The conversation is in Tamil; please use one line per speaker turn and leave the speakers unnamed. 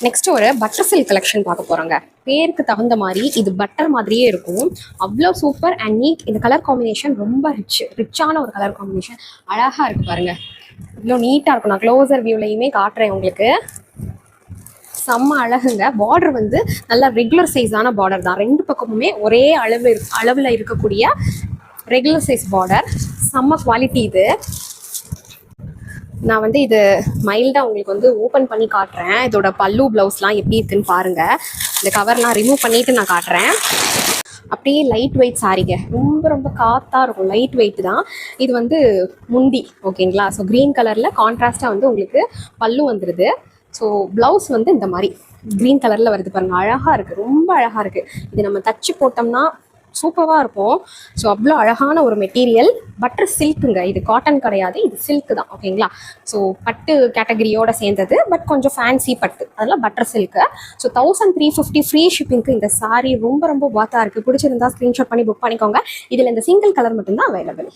நெக்ஸ்ட் ஒரு பட்டர் சில்க் கலெக்ஷன் பார்க்க போறோங்க. பேருக்கு தகுந்த மாதிரி இது பட்டர் மாதிரியே இருக்கும். அவ்வளோ சூப்பர் அண்ட் நீட். இந்த கலர் காம்பினேஷன் ரொம்ப ரிச்சான ஒரு கலர் காம்பினேஷன். அழகா இருக்கு பாருங்க. இவ்வளோ நீட்டாக இருக்கும். நான் க்ளோசர் வியூலையுமே காட்டுறேன் உங்களுக்கு. செம்ம அழகுங்க. பார்டர் வந்து நல்லா ரெகுலர் சைஸான பார்டர் தான். ரெண்டு பக்கமுமே ஒரே அளவில் இருக்கக்கூடிய ரெகுலர் சைஸ் பார்டர். செம்ம குவாலிட்டி இது. நான் வந்து இது மைல்டாக உங்களுக்கு வந்து ஓப்பன் பண்ணி காட்டுறேன். இதோட பல்லு ப்ளவுஸ்லாம் எப்படி இருக்குன்னு பாருங்கள். இந்த கவர்லாம் ரிமூவ் பண்ணிவிட்டு நான் காட்டுறேன். அப்படியே லைட் வெயிட் சாரிங்க. ரொம்ப ரொம்ப காத்தாக இருக்கும். லைட் வெயிட் தான். இது வந்து முந்தி ஓகேங்களா. ஸோ க்ரீன் கலரில் கான்ட்ராஸ்ட்டாக வந்து உங்களுக்கு பல்லு வந்துடுது. ஸோ ப்ளவுஸ் வந்து இந்த மாதிரி க்ரீன் கலரில் வருது பாருங்கள். அழகாக இருக்குது. ரொம்ப அழகாக இருக்குது. இது நம்ம தச்சு போட்டோம்னா சூப்பராக இருக்கும். ஸோ அவ்வளோ அழகான ஒரு மெட்டீரியல். பட்டர் சில்க்குங்க. இது காட்டன் கிடையாது, இது சில்க் தான் ஓகேங்களா. ஸோ பட்டு கேட்டகரியோட சேர்ந்தது, பட் கொஞ்சம் ஃபேன்சி பட்டு, அதெல்லாம் பட்டர் சில்க்கு. ஸோ 1350 ஃப்ரீ ஷிப்பிங்க்கு இந்த சாரீ ரொம்ப ரொம்ப வாத்தாக இருக்குது. பிடிச்சிருந்தா ஸ்க்ரீன்ஷாட் பண்ணி புக் பண்ணிக்கோங்க. இதில் இந்த சிங்கிள் கலர் மட்டும்தான் அவைலபிள்.